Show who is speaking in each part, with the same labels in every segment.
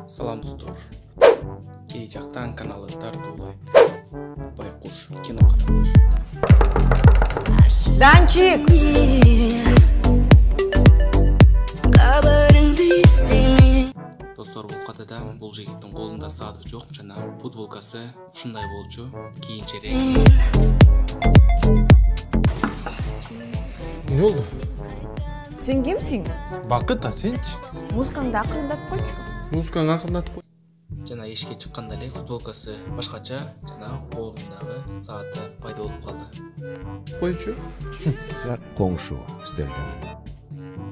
Speaker 1: Салам достор. Кей жактан каналы тартуулайт. Байкуш кино каналы.
Speaker 2: Данчик!
Speaker 1: Достор, бул катада бул жигиттин колунда сааты жок жана футболкасы ушундай болчу. Кийинчерээк.
Speaker 3: Не oldu?
Speaker 2: Sen kimsin?
Speaker 3: Бакыт, а сенчи?
Speaker 2: Музыкаңды акырындатып койчу.
Speaker 3: Музыканы акырындатып кой.
Speaker 1: Жана эшикке чыкканда эле футболкасы башкача жана колундагы сааты пайда болуп калды.
Speaker 3: Койчу.
Speaker 4: Коңшу үстөлдө.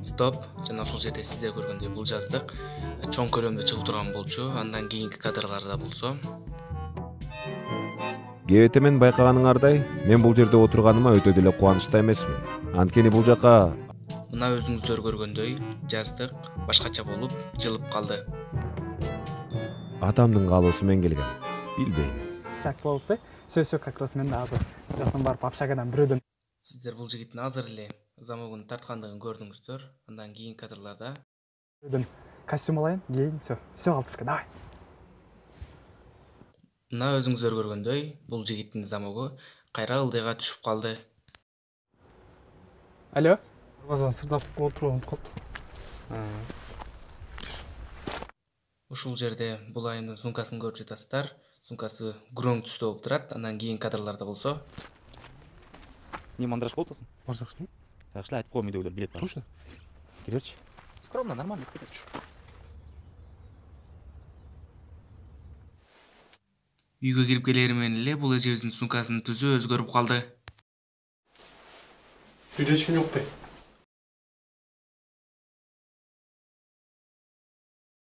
Speaker 1: Стоп, жана ушул жерде сиздер көргөндөй бул жаздык чоң көрөмдө чыгып турган болчу. Андан кийинки кадрларда болсо
Speaker 4: Кебете мен байкаганыңардай, мен бул жерде отурганыма өтө деле кубанычта эмесмин. Анткени бул жака
Speaker 1: мына өзүңүздөр көргөндөй жаздык башкача болуп жылып калды.
Speaker 4: атамдын каалоосу менен келгем. Билбейм.
Speaker 5: Сак болуп, сөзсө как раз мен да азыр жактан барып общагадан бирөөдөн
Speaker 1: Сиздер бул жигиттин азыр эле замогун тарткандыгын көрдүңүздөр. Андан кийинки кадрларда
Speaker 5: костюм алайын, кийин все алтышка, давай.
Speaker 1: мына өзүңүздөр көргөндөй бул жигиттин замогу кайра ылдыйга түшүп калды.
Speaker 5: Алло?
Speaker 3: Базан сырдап отуруп унутуп калды.
Speaker 1: Ушул жерде бул айымдын сумкасын көрүп жатасыздар. Сумкасы гүрөң түстө болуп турат. Андан кийинки кадрларда болсо
Speaker 6: Не мандраж болтасың?
Speaker 3: Барсакшы.
Speaker 6: Жакшы эле айтып кой, менде билет бар.
Speaker 3: Точно.
Speaker 6: Кирерчи. Скромно, нормально кетет.
Speaker 1: үйгө кирип келери менен эле бул эжебиздин сумкасынын түзү өзгөрүп калды.
Speaker 3: Үйдө эч ким жок да.